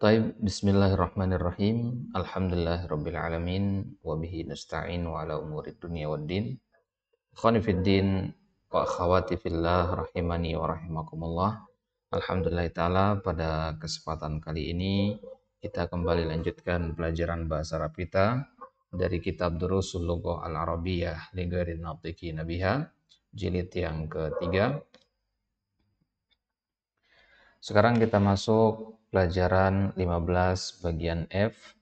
Taib, bismillahirrahmanirrahim. Alhamdulillahirabbil alamin wa bihi nasta'in wa ala umurid dunya waddin. Ikhwani fiddin wa akhwati fillah rahimani wa rahimakumullah. Alhamdulillah taala pada kesempatan kali ini kita kembali lanjutkan pelajaran bahasa Arab kita dari kitab Durusul Lughah Al-Arabiyyah li ghairi natiqina biha jilid yang ketiga. Sekarang kita masuk pelajaran 15 bagian F.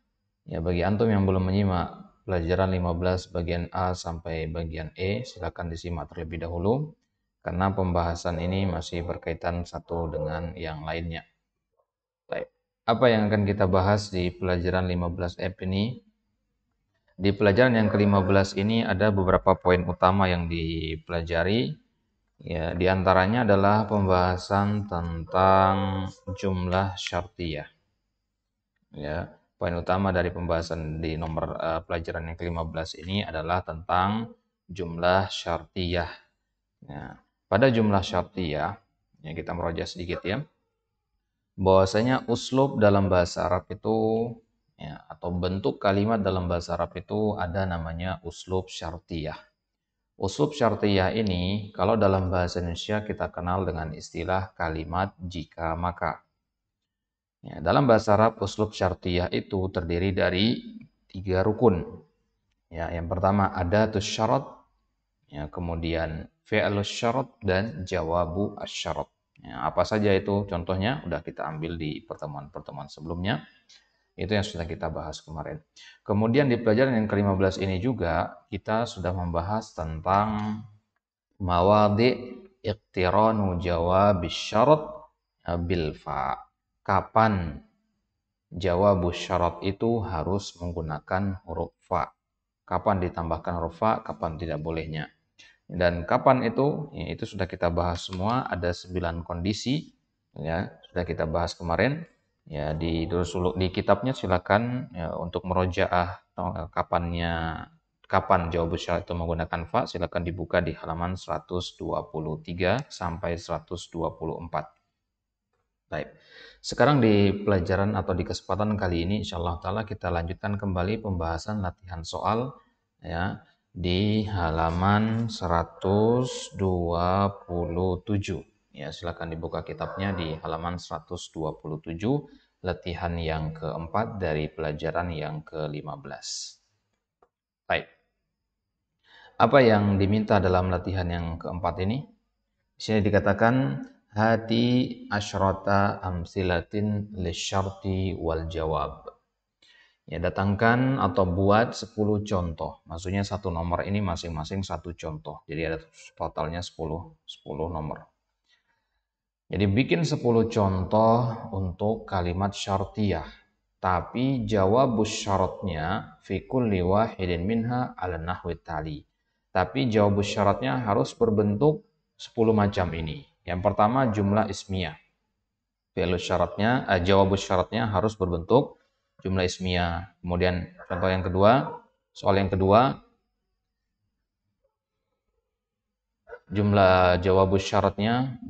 Ya, bagi antum yang belum menyimak pelajaran 15 bagian A sampai bagian E, silakan disimak terlebih dahulu karena pembahasan ini masih berkaitan satu dengan yang lainnya. Baik. Apa yang akan kita bahas di pelajaran 15 F ini? Di pelajaran yang ke-15 ini ada beberapa poin utama yang dipelajari. Ya, di antaranya adalah pembahasan tentang jumlah syartiyah. Ya, poin utama dari pembahasan di nomor pelajaran yang ke-15 ini adalah tentang jumlah syartiyah. Ya, pada jumlah syartiyah, ya kita merujuk sedikit ya. Bahwasanya uslub dalam bahasa Arab itu ya, atau bentuk kalimat dalam bahasa Arab itu ada namanya uslub syartiyah. Uslub syartiyah ini kalau dalam bahasa Indonesia kita kenal dengan istilah kalimat jika maka. Ya, dalam bahasa Arab uslub syartiyah itu terdiri dari 3 rukun. Ya, yang pertama adatus syarat, ya, kemudian fi'lus syarat dan jawabu asyarat. Ya, apa saja itu contohnya udah kita ambil di pertemuan-pertemuan sebelumnya. Itu yang sudah kita bahas kemarin. Kemudian di pelajaran yang ke-15 ini juga kita sudah membahas tentang mawadi iqtiranu jawab syarat bil fa. Kapan jawab syarat itu harus menggunakan huruf fa. Kapan ditambahkan huruf fa, kapan tidak bolehnya. Dan kapan itu? Ya, itu sudah kita bahas semua, ada 9 kondisi ya, sudah kita bahas kemarin. Ya, di kitabnya silakan ya, untuk merojaah kapan jawab syarat itu menggunakan fa, silakan dibuka di halaman 123 sampai 124. Baik. Sekarang di pelajaran atau di kesempatan kali ini insyaallah taala kita lanjutkan kembali pembahasan latihan soal ya di halaman 127. Ya, silakan dibuka kitabnya di halaman 127, latihan yang keempat dari pelajaran yang ke-15. Baik. Apa yang diminta dalam latihan yang keempat ini? Di sini dikatakan hati asyrata amsilatin lisyarti wal jawab. Ya, datangkan atau buat 10 contoh. Maksudnya satu nomor ini masing-masing satu contoh. Jadi ada totalnya 10 nomor. Jadi bikin 10 contoh untuk kalimat syartiyah. Tapi jawab syaratnya fi kulli wahidin minha ala nahwi tali. Tapi jawab syaratnya harus berbentuk 10 macam ini. Yang pertama jumlah ismiyah. Jawab syaratnya harus berbentuk jumlah ismiyah. Kemudian contoh yang kedua, soal yang kedua, jumlah jawab syaratnya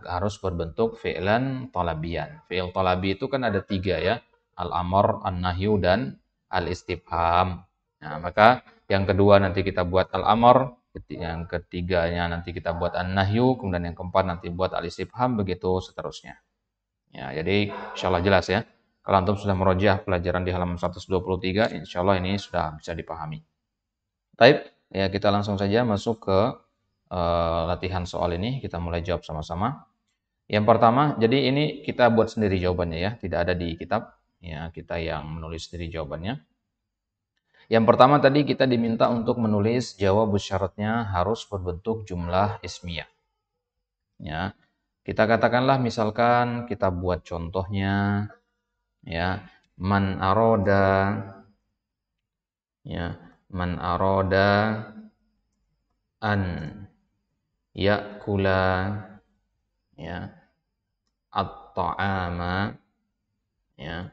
harus berbentuk fi'lan talabiyan. Fi'il talabi itu kan ada 3 ya, al-amr, an-nahyu, dan al-istifham. Nah, maka yang kedua nanti kita buat al-amr, yang ketiganya nanti kita buat an-nahyu, kemudian yang keempat nanti buat al-istifham, begitu seterusnya. Ya, jadi insyaallah jelas ya. Kalau antum sudah merojiah pelajaran di halaman 123, insyaallah ini sudah bisa dipahami. Baik, ya kita langsung saja masuk ke latihan soal ini. Kita mulai jawab sama-sama. Yang pertama, jadi ini kita buat sendiri jawabannya ya, tidak ada di kitab. Ya, kita yang menulis sendiri jawabannya. Yang pertama tadi kita diminta untuk menulis jawab syaratnya harus berbentuk jumlah ismiyah. Ya, kita katakanlah misalkan kita buat contohnya ya, man aroda an ya'kula ya at-ta'ama ya,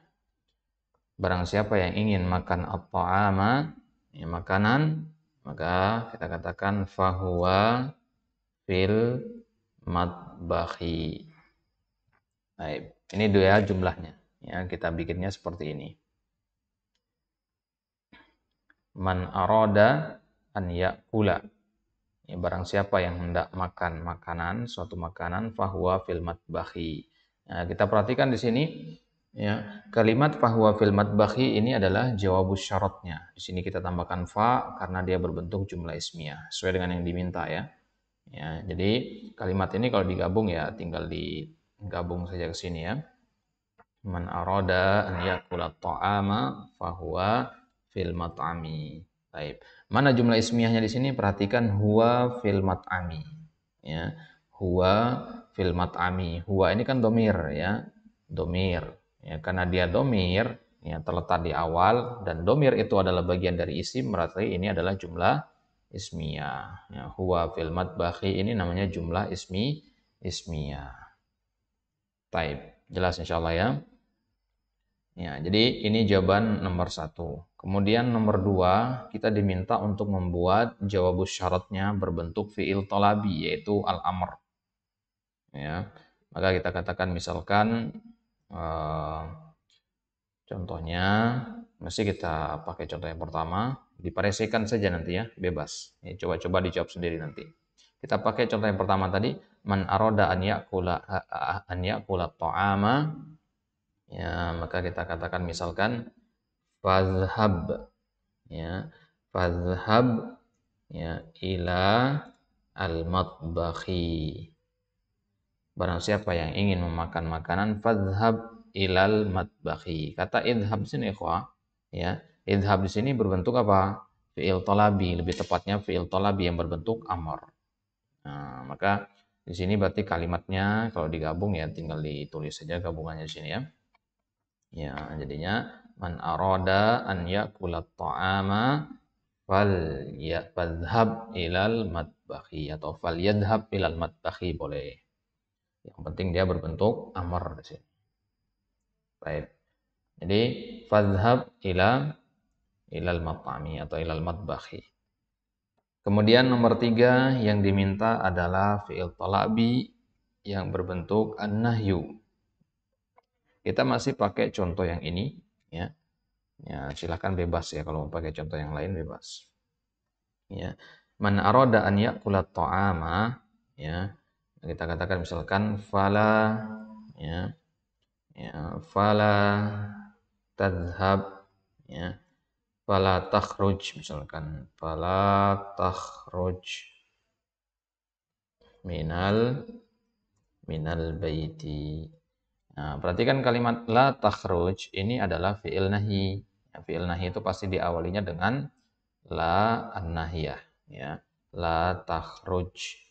barang siapa yang ingin makan at-ta'ama ya, makanan, maka kita katakan fahuwa fil matbahi. Baik, ini dua jumlahnya Ya, kita bikinnya seperti ini. Man arada an ya'kula. Ya, barang siapa yang hendak makan makanan, suatu makanan, fahuwa fil matbahi. Nah, kita perhatikan di sini, ya, kalimat fahuwa fil matbahi ini adalah jawabus syaratnya. Di sini kita tambahkan fa karena dia berbentuk jumlah ismiyah, sesuai dengan yang diminta ya. Ya, jadi kalimat ini kalau digabung ya tinggal digabung saja ke sini ya. Man arada an yakula ta'ama fahuwa fil mat'ami. Baik. Mana jumlah ismiyahnya di sini? Perhatikan huwa fil mat'ami. Ya. Huwa fil mat'ami. Huwa ini kan domir ya. Domir. Ya, karena dia domir ya terletak di awal dan domir itu adalah bagian dari isim, berarti ini adalah jumlah ismiyah. Ya, huwa fil matbahi ini namanya jumlah ismiyah. Taib. Jelas insyaallah ya. Ya, jadi ini jawaban nomor 1. Kemudian nomor 2, kita diminta untuk membuat jawabus syaratnya berbentuk fi'il talabi, yaitu al-amr. Ya, maka kita katakan misalkan contohnya, mesti kita pakai contoh yang pertama, diparesikan saja nanti ya, bebas. Ya, coba-coba dijawab sendiri nanti. Kita pakai contoh yang pertama tadi, man aroda an ya'kula ta'ama. Ya, maka kita katakan misalkan fadhhab ya fadhhab ya ila al-matbakhi. Barang siapa yang ingin memakan makanan fadhhab ilal matbakhi. Kata idhab di sini ikhwah ya. Idhab di sini berbentuk apa? Fi'il talabi, lebih tepatnya fi'il talabi yang berbentuk amr. Nah, maka di sini berarti kalimatnya kalau digabung ya tinggal ditulis saja gabungannya di sini ya. Ya, jadinya man arada an yakula ta'ama fadhhab ilal matbakhi atau falyadhhab ilal matbakhi boleh. Yang penting dia berbentuk amr di sini. Baik. Jadi fadhhab ilal mat'ami atau ilal matbakhi. Kemudian nomor 3 yang diminta adalah fi'il talabi yang berbentuk an-nahyu. Kita masih pakai contoh yang ini ya. Ya, silakan bebas ya kalau mau pakai contoh yang lain bebas. Ya. Man arada an ya'kula ta'ama ya. Kita katakan misalkan fala ya. Ya, fala tadhhab ya. Fala takhruj misalkan fala takhruj minal baiti. Nah, perhatikan kalimat la takhruj ini adalah fi'il nahi. Ya, fi'il nahi itu pasti diawalinya dengan la an-nahiyah ya. La takhruj.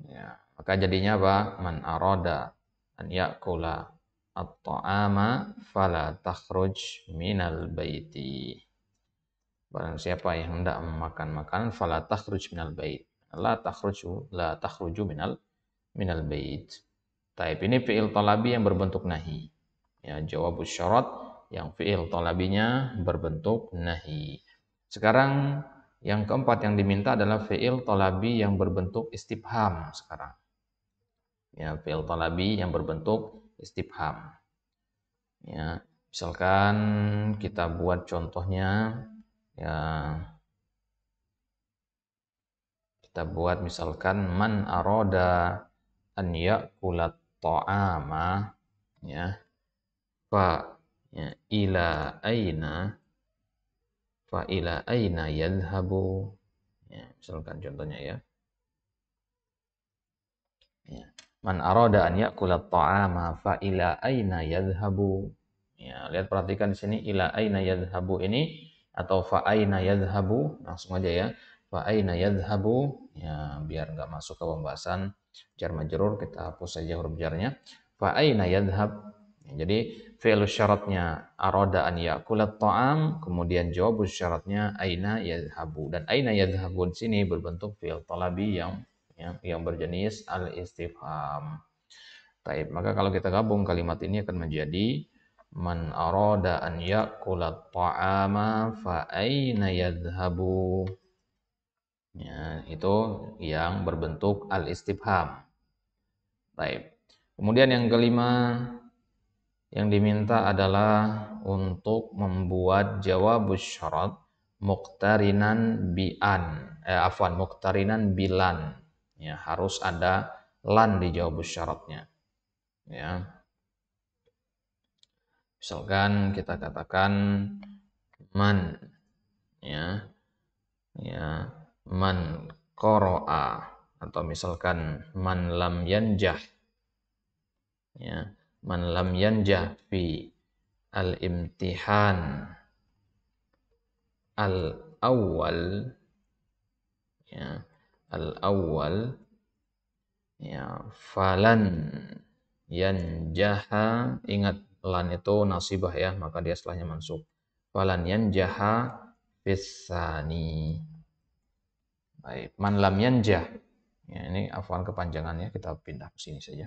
Ya, maka jadinya apa? Man arada an ya'kula at-ta'ama fala takhruj minal baiti. Barang siapa yang hendak memakan makanan fala takhruj minal bait. La takhruju minal bait. Taib ini fi'il talabi yang berbentuk nahi. Ya, jawabus syarat yang fi'il talabinya berbentuk nahi. Sekarang yang keempat yang diminta adalah fi'il talabi yang berbentuk istifham sekarang. Ya, fi'il talabi yang berbentuk istifham. Ya, misalkan kita buat contohnya ya kita buat misalkan man aroda an ya'kula ta'ama ya fa ya ila aina yadhhabu ya misalkan contohnya ya. Ya. Man arada an ya'kula ta'ama fa ila aina yadhhabu. Ya, lihat perhatikan di sini ila aina yadhhabu ini atau fa aina yadhhabu langsung aja ya. Fa aina yadhhabu ya biar enggak masuk ke pembahasan jar majrur kita hapus saja huruf jarnya. Fa aina yadhhab. Ya, jadi fi'il syaratnya arada an ya'kula ta'am kemudian jawabus syaratnya aina yadhhabu dan aina yadhhabu di sini berbentuk fi'il talabi yang berjenis al-istifham. Taib. Maka kalau kita gabung kalimat ini akan menjadi man arada an ya'kula ta'ama fa aina yadhhabu. Ya, itu yang berbentuk al-istifham. Taib. Kemudian yang kelima Yang diminta adalah untuk membuat jawabus syarat muqtarinan muqtarinan bilan. Ya, harus ada lan di jawabus syaratnya. Ya. Misalkan kita katakan man, ya, ya, man qara'a, atau misalkan man lam yanjah, ya, man lam yanjah fi al-imtihan al-awwal, ya, al-awwal, ya, falan yanjaha, ingat lan itu nasibah ya, maka dia setelahnya mansub. Falan yanjaha fisani. Baik, man lam yanjah. Ya, ini afwan kepanjangannya, kita pindah ke sini saja.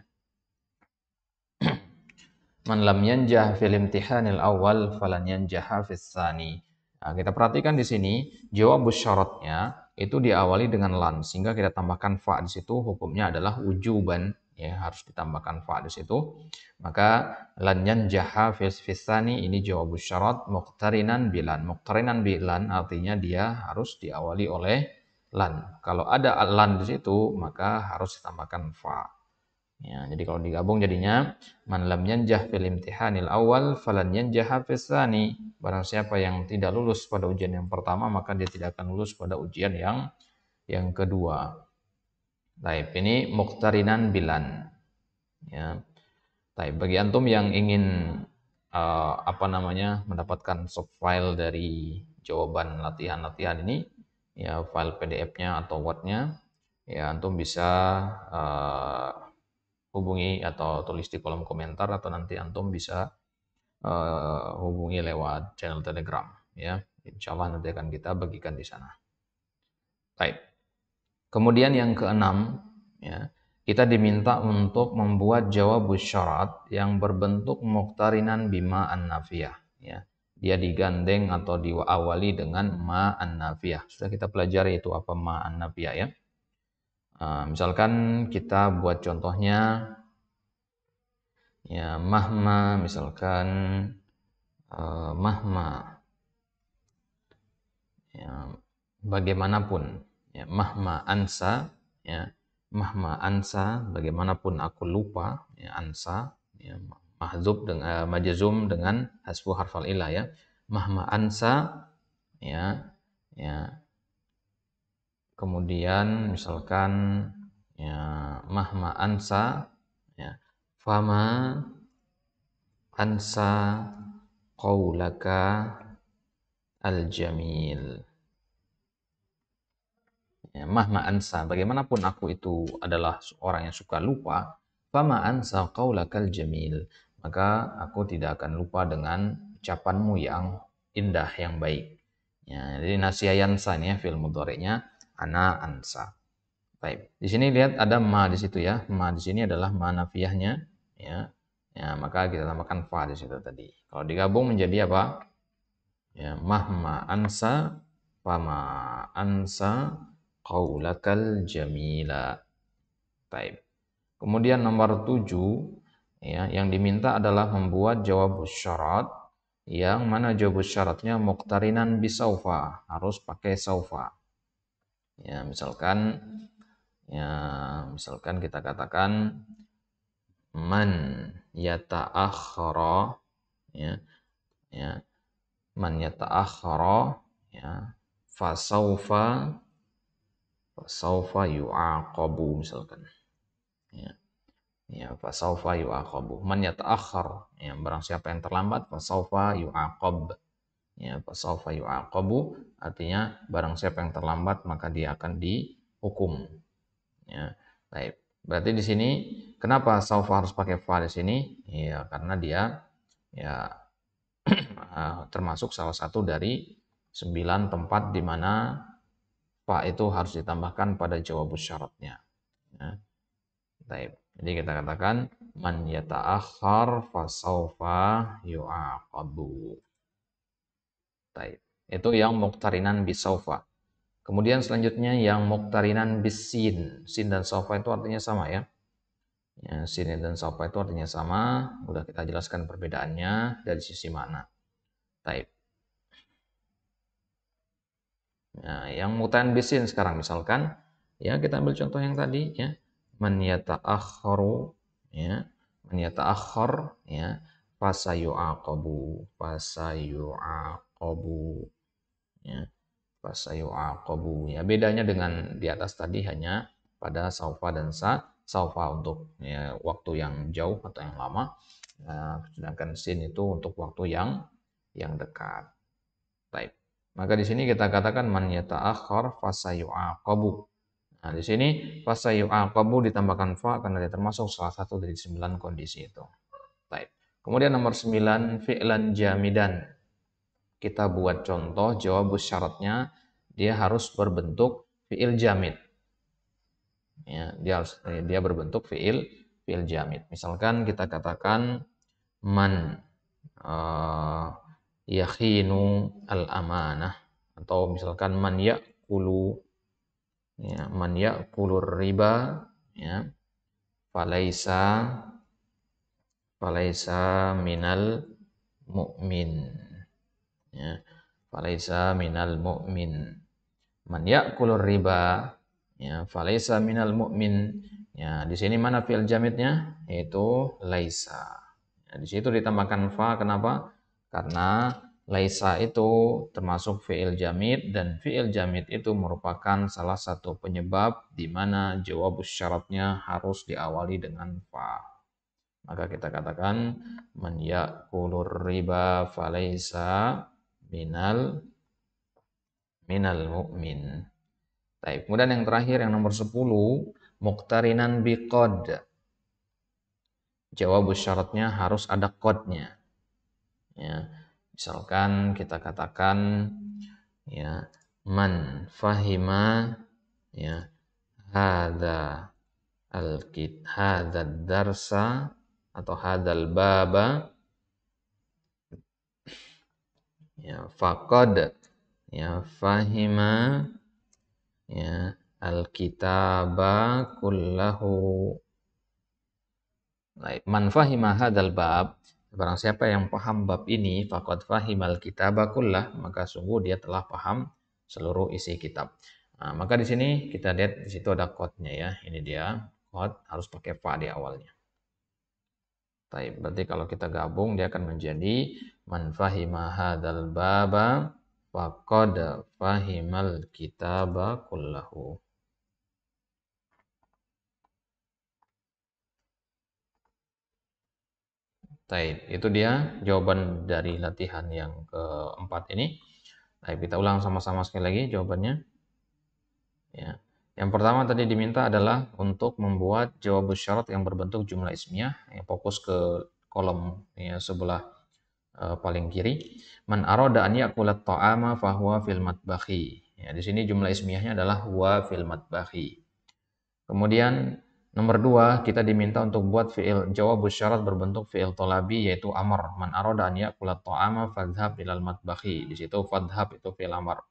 Man lam yanjah fil imtihanil awal falan yanjaha fis tsani. Nah, kita perhatikan di sini jawabus syaratnya itu diawali dengan lan, sehingga kita tambahkan fa di situ, hukumnya adalah wujuban, ya, harus ditambahkan fa di situ. Maka lan yanjaha fis tsani ini jawabus syarat muqtarinan bilan. Muqtarinan bilan artinya dia harus diawali oleh lan. Kalau ada lan di situ, maka harus ditambahkan fa. Ya, jadi kalau digabung jadinya man lam yanjah fil imtihanil awal falan yanjah fis tsani. Barang siapa yang tidak lulus pada ujian yang pertama, maka dia tidak akan lulus pada ujian yang kedua. Baik, ini muqtarinan bilan. Ya. Baik, bagi antum yang ingin mendapatkan softfile dari jawaban latihan-latihan ini, ya, file PDF-nya atau Word-nya, ya, antum bisa hubungi atau tulis di kolom komentar, atau nanti antum bisa hubungi lewat channel Telegram, ya. Insya Allah nanti akan kita bagikan di sana. Baik. Kemudian yang keenam, ya, kita diminta untuk membuat jawabus syarat yang berbentuk muqtarinan bima an-nafiyah, ya. Dia digandeng atau diawali dengan ma an-nafiyah. Sudah kita pelajari itu apa ma an-nafiyah, ya. Misalkan kita buat contohnya, ya, mahma, misalkan mahma, ya, bagaimanapun, ya, mahma ansa, ya, mahma ansa, bagaimanapun aku lupa, ya, ansa, ya, mahdzub dengan majzum dengan hasbu harfal ilah, ya, mahma ansa, ya, ya, kemudian misalkan, ya, mahma ansa, ya, fama ansa qaulaka al-jamil. Ya, mahma ansa, bagaimanapun aku itu adalah orang yang suka lupa, fama ansa qaulakal jamil, maka aku tidak akan lupa dengan ucapanmu yang indah, yang baik. Ya, jadi nasiya yansa ini ya, fi'il mudhari'nya ana ansa. Baik. Di sini lihat ada ma di situ, ya. Ma di sini adalah ma nafiyahnya, ya. Ya, maka kita tambahkan fa di situ tadi. Kalau digabung menjadi apa? Ya, mahma ansa fama ansa qaulakal jamila. Baik. Kemudian nomor 7, ya, yang diminta adalah membuat jawabus syarat yang mana jawabus syaratnya muqtarinan bisaufa, harus pakai saufa. Ya, misalkan kita katakan man yata'akhkhara, ya, ya, man yata'akhkhara, ya, fasaufa yu'aqabu, misalkan, ya, ya, fasaufa yu'aqabu. Man yata'akhkhar, ya, barang siapa yang terlambat, fasaufa yu'aqab, ya, fasaufa yu'aqabu artinya barang siapa yang terlambat maka dia akan dihukum, ya. Baik. Berarti di sini kenapa saufa harus pakai fa di sini? Ya, karena dia, ya, termasuk salah satu dari 9 tempat di mana fa itu harus ditambahkan pada jawabus syaratnya. Ya. Baik. Jadi kita katakan man yata'akhkhar fasaufa yu'aqabu. Baik. Itu yang muqtarinan bisaufa. Kemudian selanjutnya yang muqtarinan bisin. Sin dan saufa itu artinya sama, ya. Ya, sini dan saufa itu artinya sama. Udah kita jelaskan perbedaannya dari sisi mana. Taib. Nah, yang mutan bisin sekarang misalkan, ya kita ambil contoh yang tadi ya. Man yata'akhkharu, ya. Man yata'akhkhar, ya. Fasayu'aqabu, fasayu'aqabu, ya. Fasayu'aqabu. Ya, bedanya dengan di atas tadi hanya pada saufa dan sa. Saufa untuk ya, waktu yang jauh atau yang lama. Nah, sedangkan sin itu untuk waktu yang dekat. Baik. Maka di sini kita katakan man yata'akhkhar fasayu'aqabu. Nah, di sini fasayu'aqabu ditambahkan fa karena dia termasuk salah satu dari 9 kondisi itu. Baik. Kemudian nomor 9 fi'lan jamidan. Kita buat contoh jawab syaratnya dia harus berbentuk fi'il jamid. Ya, dia berbentuk fi'il jamid. Misalkan kita katakan man yakhinu al-amanah, atau misalkan man ya'kulu, ya, man ya'kulur riba, ya, falaisa minal mu'min, ya, falaisa minal mu'min. Man ya'kulur riba, ya, falaisa minal mu'min. Ya, di sini mana fi'il jamidnya? Yaitu laisa. Ya, di situ ditambahkan fa, kenapa? Karena laisa itu termasuk fi'il jamid, dan fi'il jamid itu merupakan salah satu penyebab di mana jawab syaratnya harus diawali dengan fa. Maka kita katakan man ya'kulur riba falaisa minal mu'min. Baik, kemudian yang terakhir yang nomor 10, muqtarinan biqad. Jawab syaratnya harus ada qadnya. Ya. Misalkan kita katakan ya man fahima, ya hadza hadza darsa atau hadzal baba, ya faqad, ya fahima, ya al-kitaba kullahu. Baik, man fahima hadzal bab, barang siapa yang paham bab ini, faqad fahimal kitaba kullah, maka sungguh dia telah paham seluruh isi kitab. Nah, maka di sini kita lihat di situ ada qadnya ya. Ini dia qad, harus pakai fa di awalnya. Baik, berarti kalau kita gabung dia akan menjadi man fahima hadzal baba faqad fahimal kitaba kullahu. Baik, itu dia jawaban dari latihan yang keempat ini. Baik, kita ulang sama-sama sekali lagi jawabannya. Ya. Yang pertama tadi diminta adalah untuk membuat jawab syarat yang berbentuk jumlah ismiyah, yang fokus ke kolom ya, sebelah paling kiri. Man arada an ya'kula ta'ama fahuwa fil matbakhi. Ya, di sini jumlah ismiyahnya adalah huwa fil matbakhi. Kemudian nomor 2, kita diminta untuk buat fi'il jawab syarat berbentuk fi'il tolabi, yaitu amar. Man arada an ya'kula ta'ama fadhhab ilal matbakhi. Di situ fadhhab itu fi'il amar.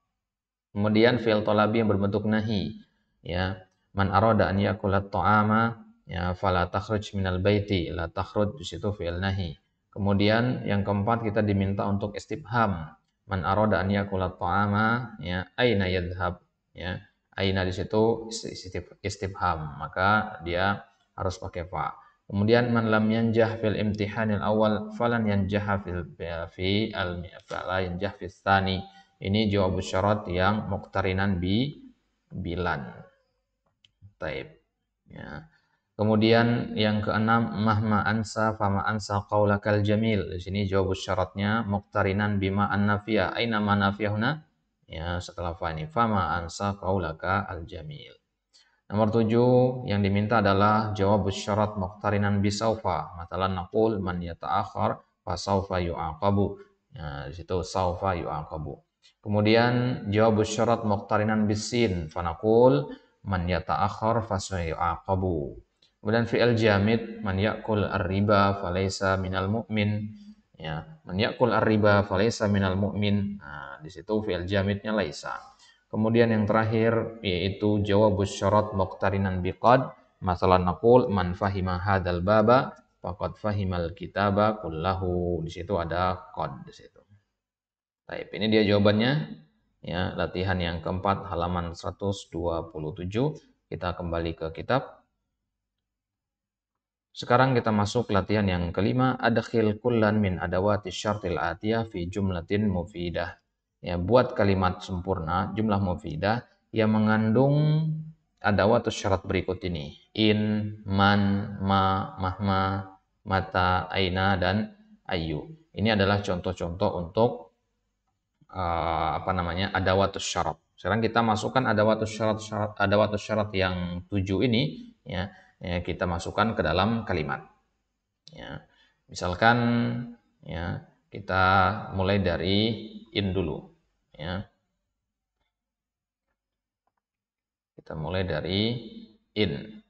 Kemudian fi'il tolabi yang berbentuk nahi. Ya, man arada an ya'kula ta'ama, ya fala takhruj minal baiti. La takhruj, di situ fi'il nahi. Kemudian yang keempat kita diminta untuk istifham. Man arada an ya'kula ta'ama, ya aina yadhhab, ya. Aina di situ istifham, maka dia harus pakai fa. Kemudian man lam yanjah fil imtihanil awal falan yanjah fi fala yanjah fis tsani. Ini jawab syarat yang muqtarinan bilan. Taib. Ya. Kemudian yang keenam mahma ansa fama ansa qaulakal jamil. Di sini jawab syaratnya muqtarinan bima an-nafiyah. Aina ma nafiyahuna? Ya, setelah fa ini fama ansa qaulaka al-jamil. Nomor 7 yang diminta adalah jawab syarat muqtarinan bisaufa. Matalan naqul man yata'akhir fa saufa yu'aqabu. Ya, di situ saufa yu'aqabu. Kemudian jawab syarat muqtarinan bisin. Fa naqul man yata'akhir fa yu'aqabu. Kemudian fi'il jamid man ya'kul ar-riba falaysa minal mu'min. Ya, man ya'kul ar-riba falaysa minal mu'min. Nah, di situ fi'il jamidnya laisa. Kemudian yang terakhir yaitu jawab syarat muqtarinan biqad Masalan naqul man fahima hadzal baba faqad fahimal kitaba kullahu. Di situ ada qad di situ. Baik, ini dia jawabannya. Ya, latihan yang keempat halaman 127. Kita kembali ke kitab. Sekarang kita masuk latihan yang kelima. Adkhil kullan min adawati syartil atiyah fi jumlatin mufidah. Ya, buat kalimat sempurna, jumlah mufidah yang mengandung adawat syarat berikut ini. In, man, ma, mahma, mata, aina, dan ayu. Ini adalah contoh-contoh untuk adawatus syarat. Sekarang kita masukkan adawatus syarat yang 7 ini ya, kita masukkan ke dalam kalimat. Ya. Misalkan ya, kita mulai dari in dulu ya. Kita mulai dari in.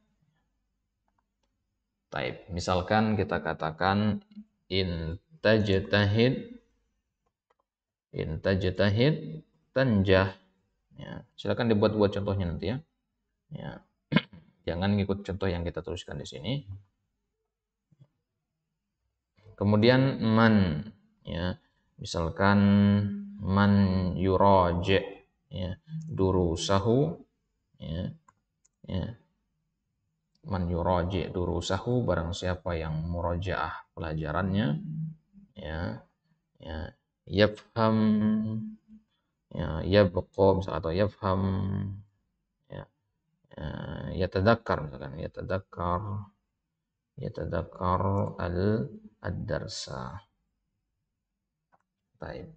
Type. Misalkan kita katakan in tajtahid tanjah. Ya, silakan dibuat-buat contohnya nanti ya. Ya. Jangan ngikut contoh yang kita tuliskan di sini. Kemudian man ya. Misalkan man yuraji ya, durusahu ya. Ya. Man yuraji durusahu, barang siapa yang murajaah pelajarannya ya. Ya. Yafham ya, yabqa misalkan, atau yafham ya, yatadzakkar misalkan, yatadzakkar ad-darsa. Baik.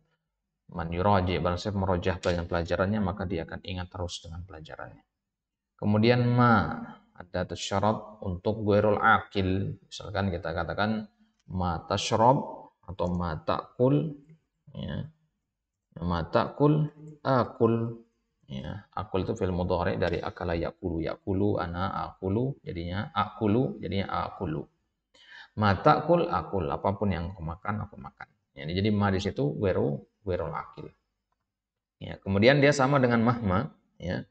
Man yuraji, barang siapa merojah pelajarannya maka dia akan ingat terus dengan pelajarannya. Kemudian ma, ada syarat untuk ghairul akil. Misalkan kita katakan ma tashrab atau ma ta'kul ya. Ma ta'kul akul ya. Akul itu fi'il mudhari dari akala yakulu. Yakulu ana akulu jadinya akulu, jadinya akulu. Ma ta'kul akul, apapun yang aku makan aku makan. Ya, jadi ma di situ ghairul akil. Ya, kemudian dia sama dengan mahma ya.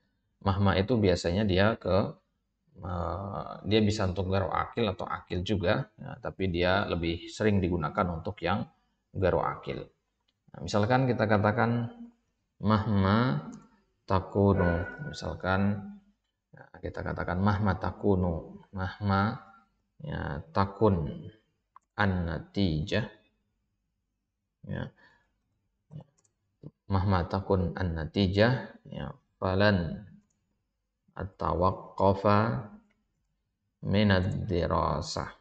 Mahma itu biasanya dia bisa untuk ghairul akil atau akil juga ya, tapi dia lebih sering digunakan untuk yang ghairul akil. Nah, misalkan kita katakan mahma takunu, misalkan kita katakan mahma takunu, mahma ya, takun an-natijah ya, mahma takun an-natijah ya, falan at-tawaqqafa minad dirasah.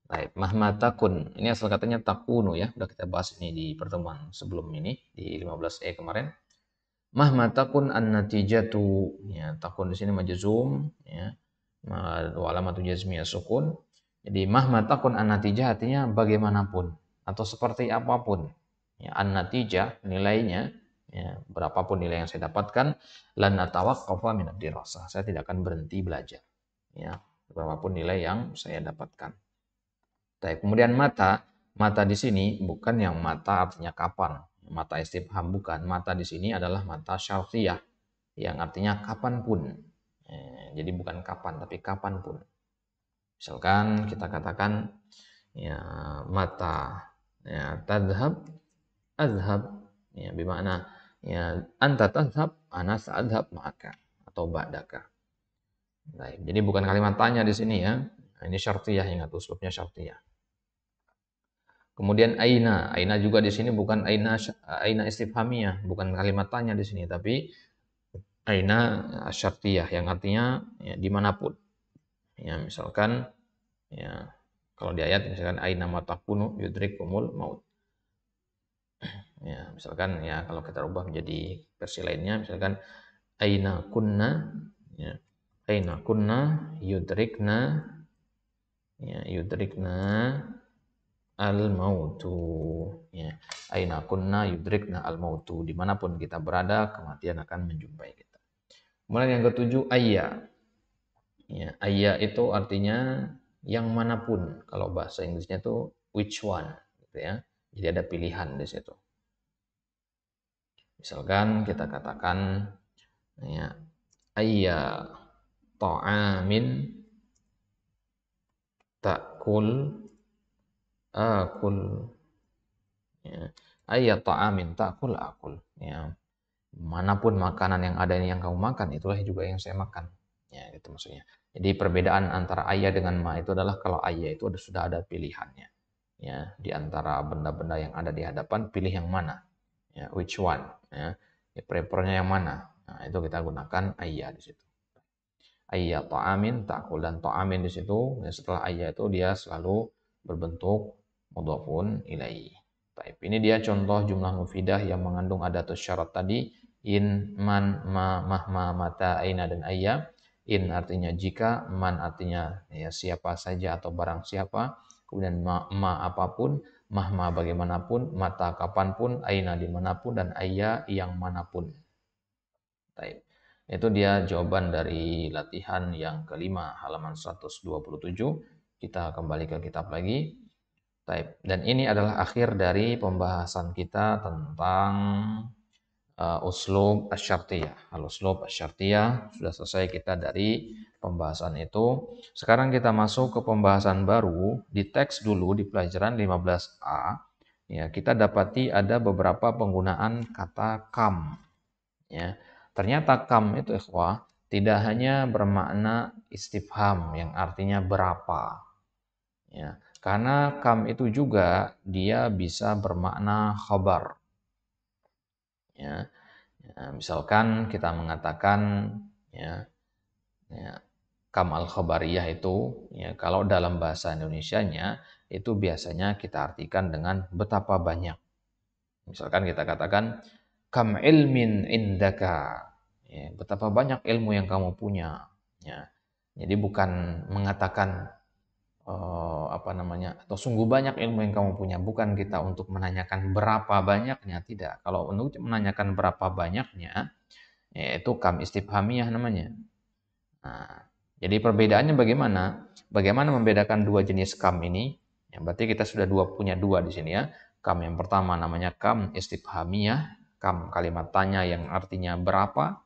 Baik, mahma takun. Ini asal katanya takunu ya. Sudah kita bahas ini di pertemuan sebelum ini di 15E kemarin. Mahma takun an-natijatu. Ya, takun di sini majzum ya. Wa alamatu jazmiyah sukun. Jadi mahma takun an-natijah artinya bagaimanapun atau seperti apapun. Ya, an-natijah nilainya ya, berapapun nilai yang saya dapatkan, lan atawaqqafa min ad-dirasah. Saya tidak akan berhenti belajar. Ya, berapapun nilai yang saya dapatkan. Kemudian mata di sini bukan yang mata artinya kapan, mata istifham bukan. Mata di sini adalah mata syartiyah yang artinya kapanpun. Jadi bukan kapan tapi kapanpun. Misalkan kita katakan ya mata ya tadhhab azhab ya bermakna ya anta tadhhab ana sa'adhab ma'aka atau ba'daka. Baik, jadi bukan kalimat tanya di sini ya. Ini syartiyah, ingat uslubnya syartiyah. Kemudian aina juga di sini bukan aina istifhamiyah, bukan kalimat tanya di sini, tapi aina syartiyah yang artinya ya, dimanapun. Ya, misalkan ya kalau di ayat misalkan aina matakunu yudrikumul maut. Ya, misalkan ya kalau kita ubah menjadi versi lainnya misalkan aina kunna ya, aina kunna yudrikna ya, yudrikna al-mautu ya. Aina kunna yudrikna al-mautu, dimanapun kita berada kematian akan menjumpai kita. Kemudian yang ketujuh ayya ya, ayya itu artinya yang manapun, kalau bahasa Inggrisnya itu which one gitu ya, jadi ada pilihan di situ. Misalkan kita katakan ya ayya ta'amin ta'kul akul, ya. Ayat ta'amin ta'kul akul, ya. Manapun makanan yang ada yang kamu makan, itulah juga yang saya makan, ya, itu maksudnya. Jadi perbedaan antara ayah dengan ma itu adalah kalau ayah itu sudah ada pilihannya, ya, di antara benda-benda yang ada di hadapan, pilih yang mana, ya, which one, ya, prefernya yang mana. Nah, itu kita gunakan ayah di situ. Ayya ta'amin ta'kul, dan ta'amin di situ ya, setelah ayya itu dia selalu berbentuk mudhafun ilaihi. Baik, ini dia contoh jumlah mufidah yang mengandung adatus syarat tadi, in, man, ma, mahma, mata, aina, dan ayya. In artinya jika, man artinya ya siapa saja atau barang siapa, kemudian ma apapun, mahma bagaimanapun, mata kapanpun, aina dimanapun, dan ayya yang manapun. Baik. Itu dia jawaban dari latihan yang kelima, halaman 127. Kita kembali ke kitab lagi. Baik. Dan ini adalah akhir dari pembahasan kita tentang uslub asyartiyah. Al-uslub asyartiyah sudah selesai kita dari pembahasan itu. Sekarang kita masuk ke pembahasan baru di teks dulu di pelajaran 15A. Ya, kita dapati ada beberapa penggunaan kata kam. Ya. Ternyata kam itu ikhwah tidak hanya bermakna istifham yang artinya berapa. Ya. Karena kam itu juga dia bisa bermakna khabar. Ya. Ya, misalkan kita mengatakan ya, ya kam al-khabariyah itu ya kalau dalam bahasa Indonesianya itu biasanya kita artikan dengan betapa banyak. Misalkan kita katakan kam ilmin indaka, ya, betapa banyak ilmu yang kamu punya, ya. Jadi bukan mengatakan apa namanya, atau sungguh banyak ilmu yang kamu punya, bukan kita untuk menanyakan berapa banyaknya, tidak. Kalau untuk menanyakan berapa banyaknya, yaitu kam istifhamiyah namanya. Nah, jadi perbedaannya bagaimana? Bagaimana membedakan dua jenis kam ini? Ya, berarti kita sudah punya dua di sini ya. Kam yang pertama namanya kam istifhamiyah, kam kalimat tanya yang artinya berapa,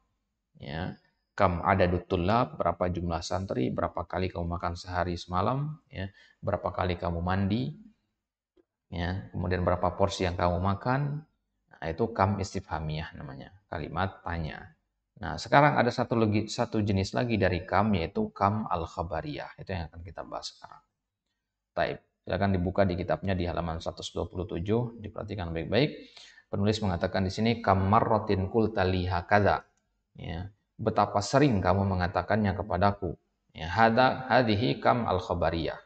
ya. Kam adadut tullab, berapa jumlah santri, berapa kali kamu makan sehari semalam, ya. Berapa kali kamu mandi, ya. Kemudian berapa porsi yang kamu makan. Nah, itu kam istifhamiyah namanya, kalimat tanya. Nah, sekarang ada satu jenis lagi dari kam, yaitu kam al-khabariyah. Itu yang akan kita bahas sekarang. Taib. Silakan dibuka di kitabnya di halaman 127, diperhatikan baik-baik. Penulis mengatakan di sini kam marratin qulta li hakadha. Ya, betapa sering kamu mengatakannya kepadaku. Ya, hadhihi kam al-khabariyah.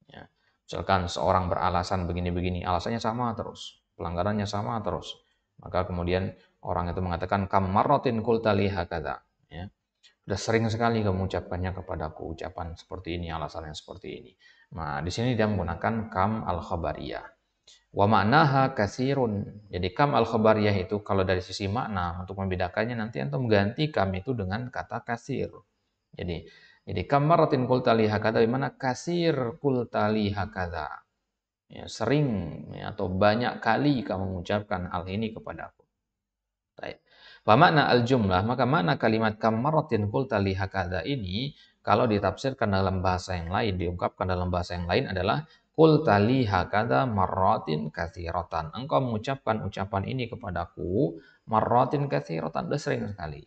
Ya. Misalkan seorang beralasan begini-begini, alasannya sama terus, pelanggarannya sama terus. Maka kemudian orang itu mengatakan kam marratin qulta li hakadha. Ya. Sudah sering sekali kamu ucapkannya kepadaku, ucapan seperti ini, alasannya seperti ini. Nah, di sini dia menggunakan kam al-khabariyah. Wa ma'naha kasirun. Jadi kam al-khabariyah itu kalau dari sisi makna, untuk membedakannya nanti antum ganti kam itu dengan kata kasir. Jadi kam marratin qulta li hakadha, di mana kasir qulta li hakadha. Ya, sering ya, atau banyak kali kamu mengucapkan hal ini kepadaku. Baik. Makna al-jumlah, maka makna kalimat kam marratin qulta li hakadha ini kalau ditafsirkan dalam bahasa yang lain, diungkapkan dalam bahasa yang lain adalah qulta li hakadha marratin katsiratan. Engkau mengucapkan ucapan ini kepadaku marratin katsiratan, sudah sering sekali.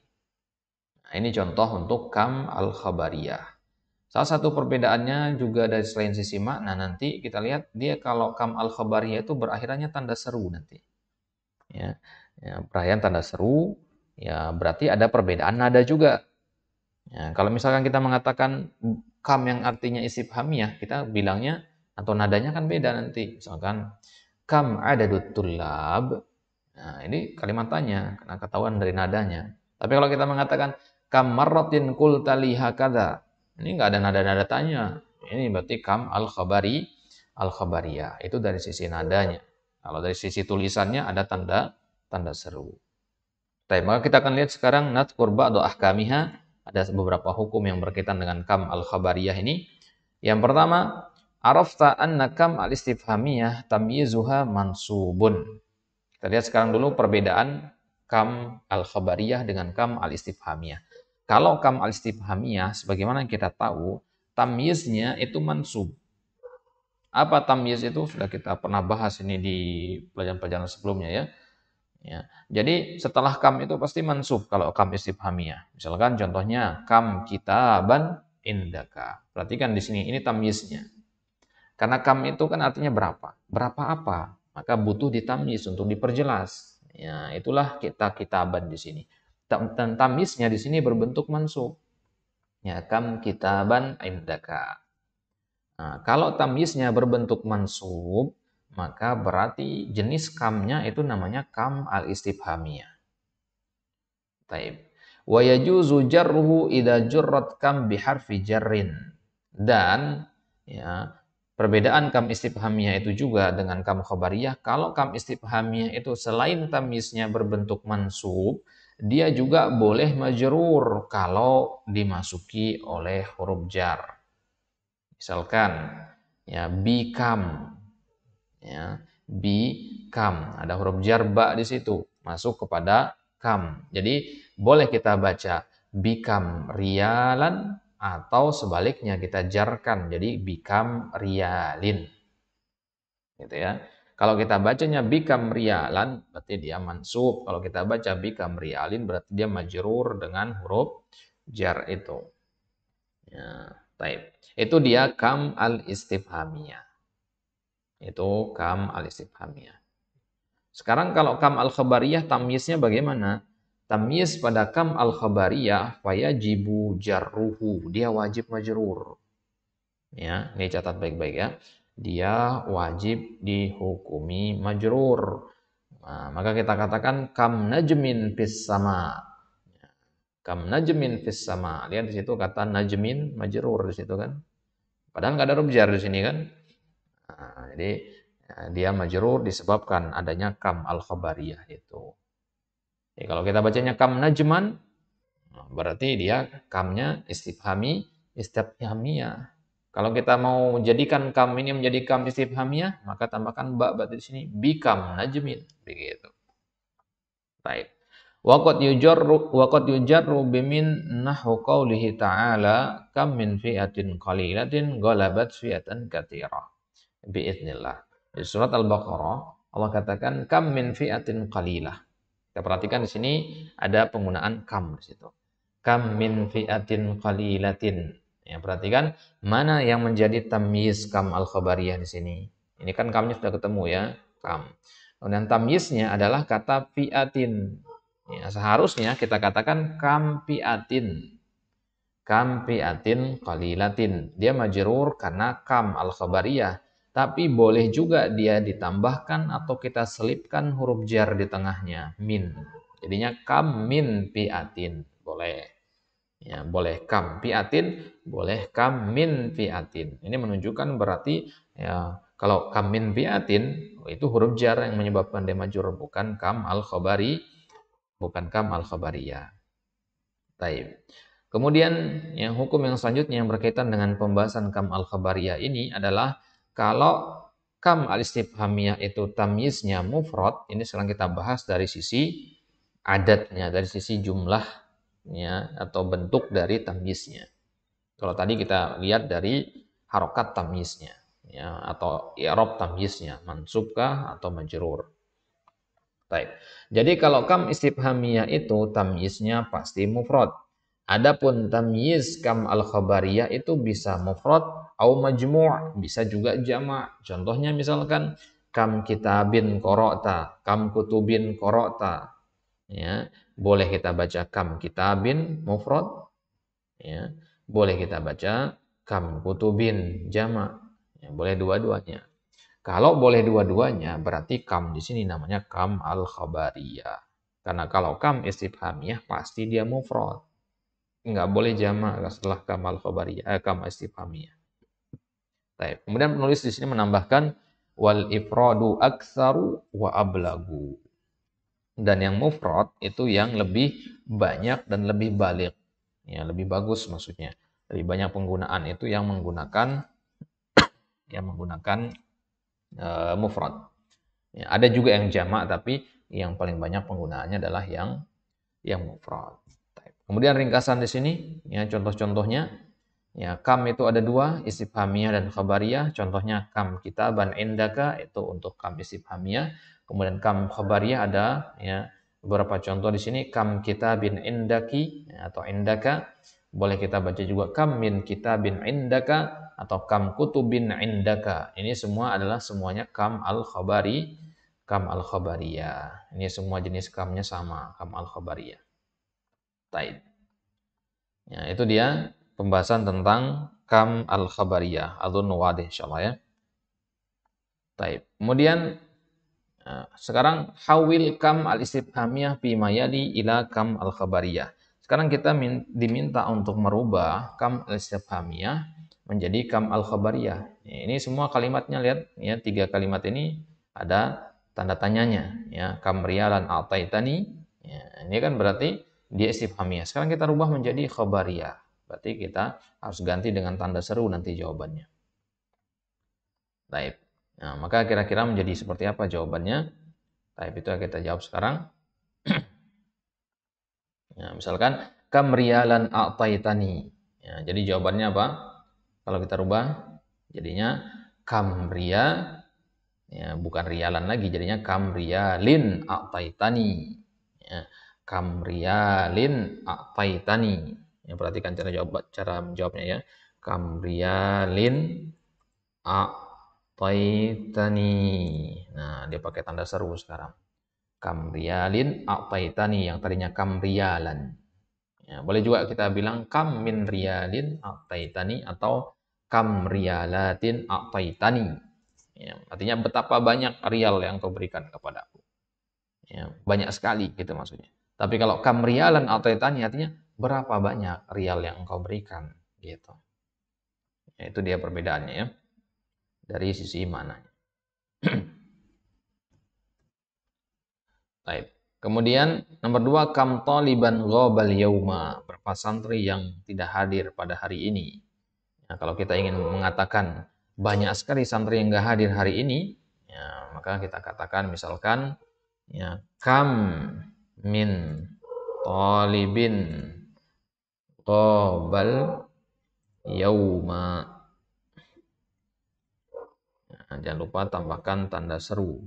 Nah, ini contoh untuk kam al-khabariyah. Salah satu perbedaannya juga dari selain sisi makna, nanti kita lihat dia kalau kam al-khabariyah itu berakhirannya tanda seru nanti. Ya, ya perayaan tanda seru, ya berarti ada perbedaan nada juga. Ya, kalau misalkan kita mengatakan kam yang artinya istifhamiyah, kita bilangnya atau nadanya kan beda nanti. Misalkan kam adadut tullab. Nah, ini kalimat tanya karena ketahuan dari nadanya. Tapi kalau kita mengatakan kam marratin qulta li hakadha, ini enggak ada nada-nada tanya. Ini berarti kam al-khabariyah. Itu dari sisi nadanya. Kalau dari sisi tulisannya ada tanda seru. Baik, maka kita akan lihat sekarang nadhkur ba'du ahkamiha. Ada beberapa hukum yang berkaitan dengan kam al-khabariyah ini. Yang pertama, arafta anna kam al-istifhamiyah tamyizuha mansubun. Kita lihat sekarang dulu perbedaan kam al-khabariyah dengan kam al-istifhamiyah. Kalau kam al-istifhamiyah, sebagaimana kita tahu, tamyiznya itu mansub. Apa tamyiz itu? Sudah kita pernah bahas ini di pelajaran-pelajaran sebelumnya ya. Ya. Jadi setelah kam itu pasti mansub kalau kam istifhamiyah. Misalkan contohnya kam kitaban indaka. Perhatikan di sini ini tamyiznya. Karena kam itu kan artinya berapa? Berapa apa? Maka butuh ditamyiz untuk diperjelas. Ya, itulah kita kitaban di sini. Tamyiznya di sini berbentuk mansub. Ya, kam kitaban indaka. Nah, kalau tamyiznya berbentuk mansub, maka berarti jenis kamnya itu namanya kam al-istifhamiyah. Taib. Wa yajuzu jarruhu idza jurrat kam biharfi jarrin. Dan ya, perbedaan kam istifhamiyah itu juga dengan kam khabariyah. Kalau kam istifhamiyah itu selain tamyiznya berbentuk mansub, dia juga boleh majrur kalau dimasuki oleh huruf jar. Misalkan ya become ya become ada huruf jar ba di situ masuk kepada kam. Jadi boleh kita baca become rialan atau sebaliknya kita jarkan jadi become rialin. Gitu ya. Kalau kita bacanya become rialan berarti dia mansub. Kalau kita baca become rialin berarti dia majrur dengan huruf jar itu. Ya, taib. Itu dia kam al-istifhamiyah. Itu kam al-istifhamiyah. Sekarang kalau kam al-khabariyah tamyiznya bagaimana? Tamyiz pada kam al-khabariyah fayajibu jarruhu. Dia wajib majrur. Ya, ini catat baik-baik ya. Dia wajib dihukumi majrur. Nah, maka kita katakan kam najmin fis sama. Kam najmin fis sama. Lihat di situ kata najmin majrur di situ kan. Padahal nggak ada huruf jar di sini kan. Nah, jadi dia majrur disebabkan adanya kam al-khabariyah itu. Jadi kalau kita bacanya kam najman, berarti dia kamnya istifhamiyah. Kalau kita mau jadikan kam ini menjadi kam istifhamiyah, maka tambahkan ba berarti di sini bikam najmin begitu. Baik. Waqad yujarru bimin nahu qawlihi ta'ala kam min fi'atin qalilatin ghalabat fi'atan katsirah. Biiznillah. Di surat Al-Baqarah Allah katakan kam min fi'atin qalilah. Kita perhatikan di sini ada penggunaan kam di situ. Kam min fi'atin qalilatin. Ya, perhatikan mana yang menjadi tamyiz kam al-khabariyah di sini. Ini kan kamnya sudah ketemu ya, kam. Kemudian tamyiznya adalah kata fi'atin. Ya, seharusnya kita katakan kam fi'atin. Kam fi'atin qalilatin. Dia majrur karena kam al-khabariyah. Tapi boleh juga dia ditambahkan atau kita selipkan huruf jar di tengahnya. Min. Jadinya kam min fi'atin. Boleh. Ya, boleh kam fi'atin. Boleh kam min fi'atin. Ini menunjukkan berarti ya, kalau kam min fi'atin itu huruf jar yang menyebabkan dia majrur. Bukan kam al-khabari. Bukan kam al-khabariyah. Taib. Kemudian yang hukum yang selanjutnya yang berkaitan dengan pembahasan kam al-khabariyah ini adalah kalau kam al-istifhamiyah itu tamyiznya mufrad, ini sekarang kita bahas dari sisi adatnya, dari sisi jumlahnya atau bentuk dari tamyiznya. Kalau tadi kita lihat dari harokat tamyiznya ya, atau i'rab tamyiznya, mansubkah atau majrur. Baik. Jadi kalau kam istifhamiyah itu tamyiznya pasti mufrad. Adapun tamyiz kam al-khabariyah itu bisa mufrad atau majmu', bisa juga jama'. Contohnya misalkan kam kitabin qara'ta, kam kutubin qara'ta. Ya, boleh kita baca kam kitabin mufrad, ya. Boleh kita baca kam kutubin jama'. Ya, boleh dua-duanya. Kalau boleh dua-duanya, berarti kam di sini namanya kam al-khabariyah. Karena kalau kam istifhamiyah pasti dia mufrad. Enggak boleh jamak setelah kam al-khabariyah, kam istifhamiyah. Baik. Kemudian penulis di sini menambahkan wal ifradu aktsaru wa ablagu. Dan yang mufrad itu yang lebih banyak dan lebih balik. Ya, lebih bagus maksudnya. Lebih banyak penggunaan itu yang menggunakan mufrad. Ya, ada juga yang jamak tapi yang paling banyak penggunaannya adalah yang mufrad. Kemudian ringkasan di sini, ya contoh-contohnya, ya kam itu ada dua, istifhamiyah dan khabariyah. Contohnya kam kitaban indaka itu untuk kam istifhamiyah. Kemudian kam khabariyah ada ya beberapa contoh di sini kam kitabin indaki ya, atau indaka. Boleh kita baca juga kam min kitabin indaka atau kam kutubin indaka. Ini semua adalah semuanya kam al-khabari, kam al-khabariyah. Ini semua jenis kamnya sama, kam al-khabariyah. Taib. Ya, itu dia pembahasan tentang kam al-khabariyah. Adzun wadih insyaallah ya. Taib. Kemudian sekarang hawil kam al-istifhamiyah fi mayali ila kam al-khabariyah. Sekarang kita diminta untuk merubah kam al-istifhamiyah menjadi kam al-khabariyah. Ini semua kalimatnya lihat ya, 3 kalimat ini ada tanda tanyanya ya, kam riyalan ataitani. Ya, ini kan berarti dia istifhamiyah. Sekarang kita rubah menjadi khabariyah. Berarti kita harus ganti dengan tanda seru nanti jawabannya. Baik. Nah, maka kira-kira menjadi seperti apa jawabannya? Baik, itu yang kita jawab sekarang. Ya, misalkan kam riyalan a'taitani. Ya, jadi jawabannya apa? Kalau kita rubah jadinya kam riya, ya, bukan riyalan lagi, jadinya kam riyalin a'taitani. Ya, kam riyalin a'taitani. Ya, perhatikan cara menjawabnya ya. Kam riyalin a'taitani. Nah, dia pakai tanda seru sekarang. Kam riyalin a'taitani, yang tadinya kam riyalan. Ya, boleh juga kita bilang kam min riyalin a'taitani atau kam riyalatin a'taitani. Ya, artinya betapa banyak rial yang kau berikan kepadaku. Ya, banyak sekali gitu maksudnya. Tapi kalau kam riyalan a'taitani artinya berapa banyak rial yang engkau berikan gitu. Ya, itu dia perbedaannya ya. Dari sisi mananya. Baik. Kemudian nomor 2 kam taliban ghabal yauma, berapa santri yang tidak hadir pada hari ini. Nah, kalau kita ingin mengatakan banyak sekali santri yang nggak hadir hari ini, ya, maka kita katakan misalkan ya kam min talibin ghabal yauma. Nah, jangan lupa tambahkan tanda seru.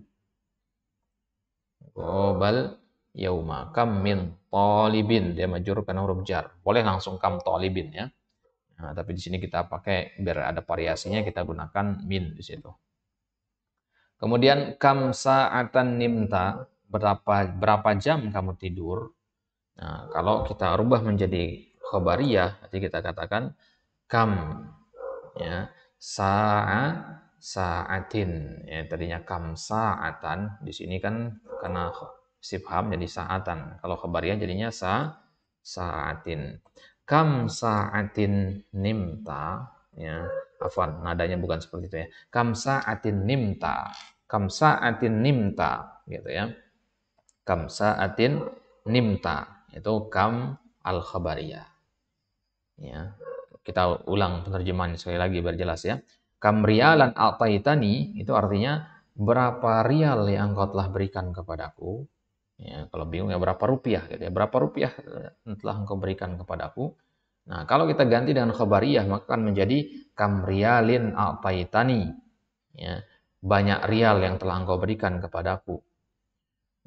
Ghabal yauma, kam min talibin, dia majrur karena huruf jar. Boleh langsung kam talibin ya. Nah, tapi di sini kita pakai biar ada variasinya, kita gunakan min di situ. Kemudian kam sa'atan nimta, berapa jam kamu tidur? Nah, kalau kita rubah menjadi khabariyah, nanti kita katakan kam ya sa'atin. Ya, tadinya kam sa'atan, di sini kan karena istifham jadi sa'atan. Kalau khabariyah jadinya sa'atin. Kam sa'atin nimta, ya. Afwan, nadanya bukan seperti itu ya. Kam sa'atin nimta. Kam sa'atin nimta, gitu ya. Kam sa'atin nimta, itu kam al-khabariyah. Ya. Kita ulang penerjemahan sekali lagi biar jelas ya. Kam riyalan a'taitani itu artinya berapa rial yang engkau telah berikan kepadaku. Ya, kalau bingung ya berapa rupiah gitu ya. Berapa rupiah telah engkau berikan kepadaku. Nah, kalau kita ganti dengan khabariyah maka akan menjadi kam riyalin a'taitani. Ya, banyak rial yang telah engkau berikan kepadaku.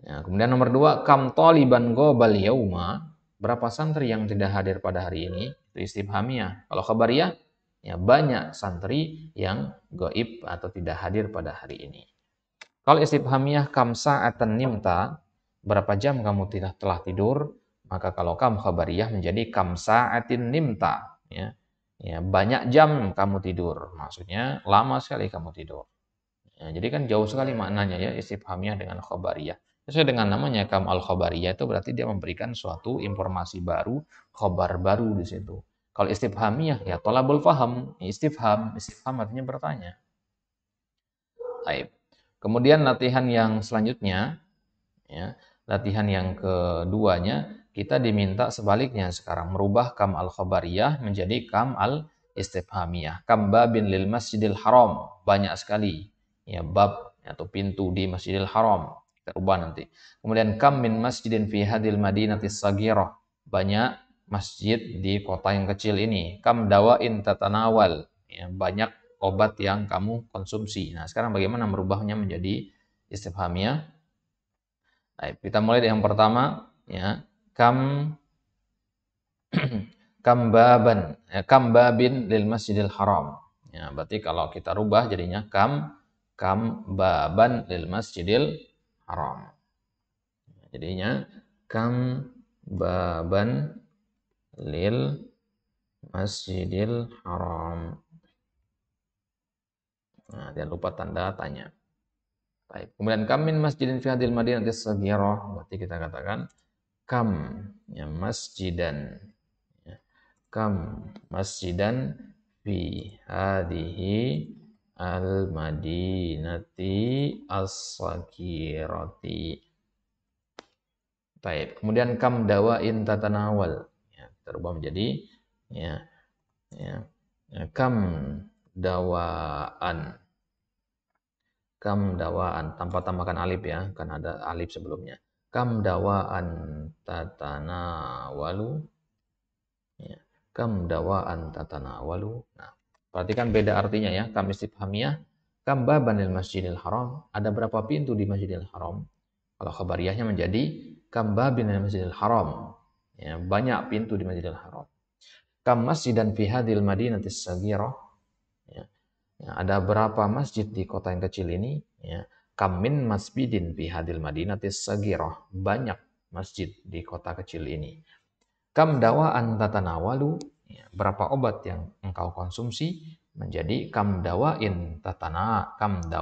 Ya, kemudian nomor 2 kam taliban ghabal yauma, berapa santri yang tidak hadir pada hari ini? Itu istifhamiyah. Kalau khabariyah, ya banyak santri yang gaib atau tidak hadir pada hari ini. Kalau istifhamiyah kam sa'atan nimta, berapa jam kamu telah tidur? Maka kalau kam khabariyah menjadi kam sa'atin nimta, ya. Ya, banyak jam kamu tidur. Maksudnya lama sekali kamu tidur. Ya, jadi kan jauh sekali maknanya ya istifhamiyah dengan khabariyah. Sesuai dengan namanya kam al-khabariyah itu berarti dia memberikan suatu informasi baru, khabar baru di situ. Kalau istifhamiyah ya tolabul faham, istifham artinya bertanya. Baik. Kemudian latihan yang selanjutnya, ya, latihan yang keduanya, kita diminta sebaliknya sekarang merubah kam al-khabariyah menjadi kam al-istifhamiyah. Kam babin lil masjidil haram, banyak sekali ya bab atau pintu di Masjidil Haram. Kita ubah nanti. Kemudian kam min masjidin fi hadil madinati sagirah, banyak masjid di kota yang kecil ini? Kam dawain tatanawal. Ya, banyak obat yang kamu konsumsi. Nah, sekarang bagaimana merubahnya menjadi istifhamiyah? Baik, kita mulai dari yang pertama, ya. Kam kam baban, ya, kam babin lil Masjidil Haram. Ya, berarti kalau kita rubah jadinya kam baban lil Masjidil Haram. Jadinya kam baban lil Masjidil Haram. Nah, jangan lupa tanda tanya. Baik. Kemudian kam min masjidin fi hadil madinati saghirah. Berarti kita katakan kam, ya, masjidan, ya. Kam masjidan fi hadhihi al madinati as-saghirati. Baik. Kemudian kam dawain tatanawal. Ya, terubah menjadi, ya, ya, ya, kam dawaan. Kam dawaan tanpa tambahkan alif, ya, kan ada alif sebelumnya. Kam dawaan tatanawalu, ya. Kam dawaan tatanawalu. Nah, perhatikan beda artinya, ya. Kam istifhamiyah, kam babanil Masjidil Haram. Ada berapa pintu di Masjidil Haram? Kalau khabariyahnya menjadi kam babinil Masjidil Haram. Ya, banyak pintu di Masjidil Haram. Kam masjidan fi hadil madinatis saghirah. Ya. Ya, ada berapa masjid di kota yang kecil ini? Ya. Kam min masjidin fi hadil madinatis saghirah. Banyak masjid di kota kecil ini. Kam dawaan tatanawalu. Ya, berapa obat yang engkau konsumsi? Menjadi kam dawain tatanawal.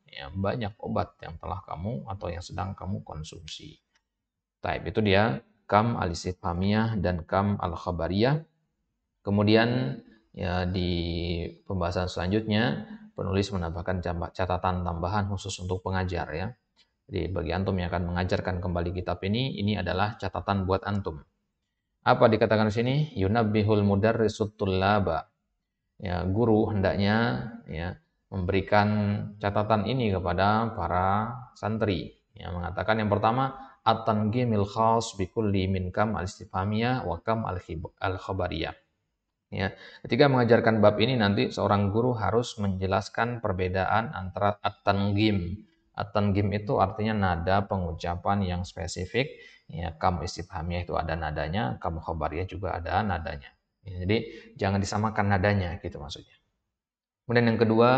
Ya, banyak obat yang telah kamu atau yang sedang kamu konsumsi. Taib, itu dia kam al-istifhamiyah dan kam al-khabariyah. Kemudian, ya, di pembahasan selanjutnya penulis menambahkan catatan tambahan khusus untuk pengajar, ya. Jadi bagi antum yang akan mengajarkan kembali kitab ini adalah catatan buat antum. Apa dikatakan di sini? Yunabbihul mudarrisut tullaba. Ya, guru hendaknya, ya, memberikan catatan ini kepada para santri. Ya, mengatakan yang pertama, at-tanghimil khas bi kulli min kam al-istifhamiyah wa kam al-khabariyah. Ya, ketika mengajarkan bab ini nanti seorang guru harus menjelaskan perbedaan antara at-tanghim. At-tanghim itu artinya nada pengucapan yang spesifik. Ya, kam istifhamiyah itu ada nadanya, kam khabariyah juga ada nadanya. Ya, jadi jangan disamakan nadanya, gitu maksudnya. Kemudian yang kedua,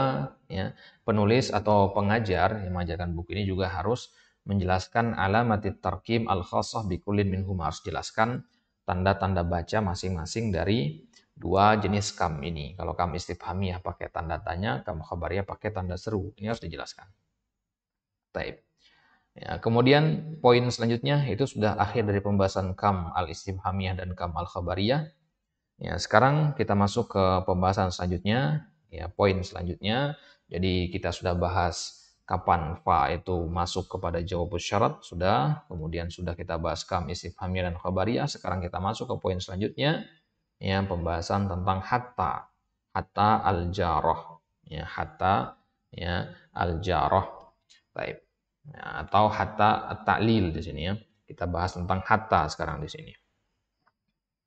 ya, penulis atau pengajar yang mengajarkan buku ini juga harus menjelaskan alamatit tarkim al-khassah bi kullin minhum, harus jelaskan tanda-tanda baca masing-masing dari dua jenis kam ini. Kalau kam istifhamiyah pakai tanda tanya, kam khabariyah pakai tanda seru. Ini harus dijelaskan. Taib. Ya, kemudian poin selanjutnya itu sudah akhir dari pembahasan kam al-istifhamiyah dan kam al-khabariyah. Ya, sekarang kita masuk ke pembahasan selanjutnya, ya, poin selanjutnya. Jadi kita sudah bahas kapan fa itu masuk kepada jawab syarat, sudah. Kemudian sudah kita bahas kam istifhamiyah dan khabariyah. Sekarang kita masuk ke poin selanjutnya, ya, pembahasan tentang hatta al-jarah, ya, hatta, ya, al-jarah. Baik. Ya, atau hatta at-ta'lil di sini, ya. Kita bahas tentang hatta sekarang di sini.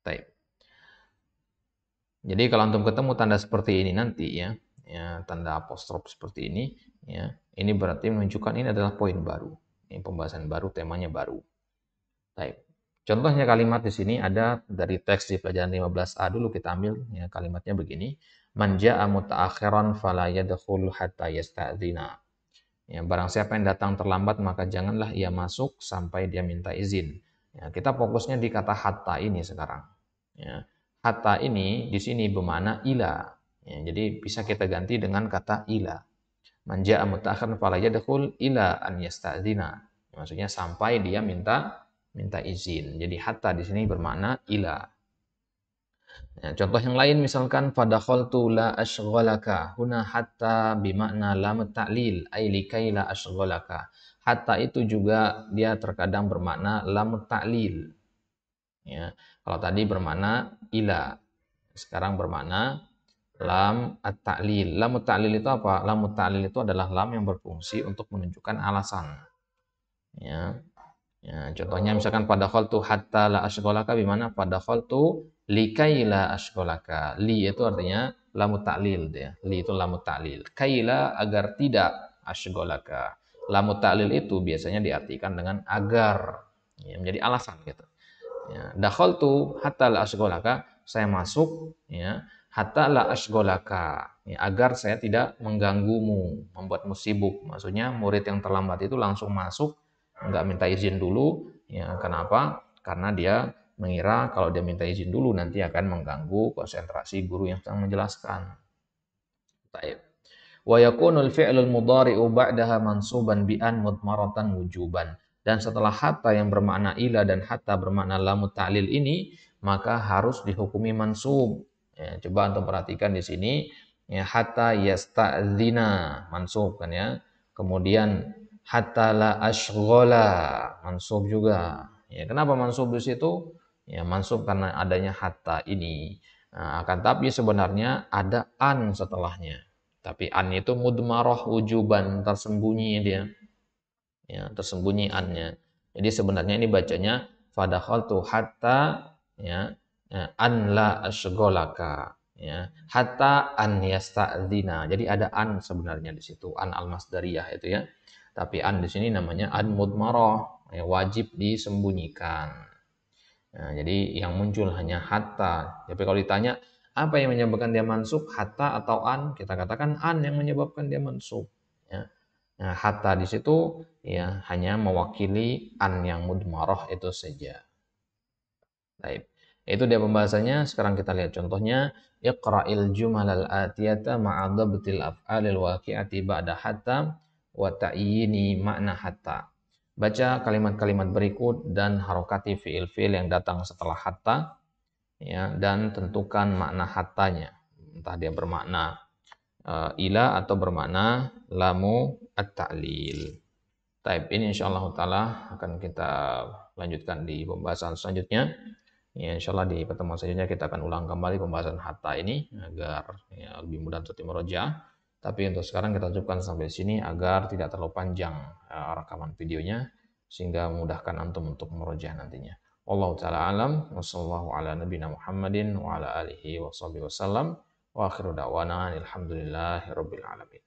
Baik. Jadi kalau antum ketemu tanda seperti ini nanti, ya, ya, tanda apostrof seperti ini, ya, ini berarti menunjukkan ini adalah poin baru. Ini pembahasan baru, temanya baru. Baik. Contohnya kalimat di sini ada dari teks di pelajaran 15A dulu, kita ambil, ya, kalimatnya begini. Man ja'a muta'akhiran fala yadkhul hatta yasta'dzina. Ya, barang siapa yang datang terlambat maka janganlah ia masuk sampai dia minta izin. Ya, kita fokusnya di kata hatta ini sekarang. Ya, hatta ini di sini bermakna ila. Ya, jadi bisa kita ganti dengan kata ila. Man ja'a muta'akhiran fala yadkhul ila an yasta'dzina. Maksudnya sampai dia minta izin. Jadi hatta di sini bermakna ila. Ya, contoh yang lain misalkan fadakhaltu la ashghalaka. Huna hatta bimakna lam ta'lil ay likai la ashghalaka. Hatta itu juga dia terkadang bermakna lam ta'lil. Ya, kalau tadi bermakna ila. Sekarang bermakna lam at-ta'lil. Lam at-ta'lil itu apa? Lam at-ta'lil itu adalah lam yang berfungsi untuk menunjukkan alasan. Ya. Ya, contohnya misalkan pada tu hatta la ashghalaka bimana pada tu likai la ashghalaka. Li itu artinya lamu ta'lil ya. Li itu lamu ta'lil. Kaila agar tidak ashghalaka. Lamu ta'lil itu biasanya diartikan dengan agar. Ya, menjadi alasan gitu. Ya, dakhaltu hatta la ashghalaka, saya masuk ya, hatta la ashghalaka. Ya, agar saya tidak mengganggumu, membuatmu sibuk. Maksudnya murid yang terlambat itu langsung masuk, nggak minta izin dulu. Ya, kenapa? Karena dia mengira kalau dia minta izin dulu nanti akan mengganggu konsentrasi guru yang sedang menjelaskan. Baik. Wa yakunul fi'lul mudhari'u ba'daha mansuban bi an mudmaratan wujuban. Dan setelah hatta yang bermakna ila dan hatta bermakna lamu ta'lil ini, maka harus dihukumi mansub. Ya, coba untuk perhatikan di sini, ya, hatta yasta'dzina mansub kan ya. Kemudian hatta la ashghala mansub juga. Ya, kenapa mansub di situ? Ya, mansub karena adanya hatta ini. Nah, akan tapi sebenarnya ada an setelahnya. Tapi an itu mudmarah wujuban, tersembunyi dia. Ya, tersembunyi annya. Jadi sebenarnya ini bacanya fadakhaltu hatta ya, an la asgholaka ya. Hatta an yasta'dzina. Jadi ada an sebenarnya di situ, an al-masdariyah itu ya. Tapi an di sini namanya an mudmarah, ya, wajib disembunyikan. Nah, jadi yang muncul hanya hatta. Tapi kalau ditanya apa yang menyebabkan dia mansub, hatta atau an, kita katakan an yang menyebabkan dia mansub. Ya. Nah, hatta di situ ya hanya mewakili an yang mudmarah itu saja. Baik. Itu dia pembahasannya. Sekarang kita lihat contohnya. Iqra'il jumalal atiyata ma'adabtil af'alil waqi'ati ba'da hatta wa ta'yini makna hatta. Baca kalimat-kalimat berikut dan harokati fi'il-fi'il yang datang setelah hatta ya, dan tentukan makna hattanya. Entah dia bermakna ila atau bermakna lamu at-ta'lil. Taib ini insyaallah taala akan kita lanjutkan di pembahasan selanjutnya. Ya, insyaallah di pertemuan selanjutnya kita akan ulang kembali pembahasan hatta ini agar ya, lebih mudah untuk dimurojaah. Tapi untuk sekarang kita cukupkan sampai sini agar tidak terlalu panjang rekaman videonya sehingga memudahkan antum untuk memurojaah nantinya. Wallahu taala alam wa sallallahu ala nabiyina Muhammadin wa ala alihi wa sahbihi wasallam wa akhiru da'wana alhamdulillahi rabbil alamin.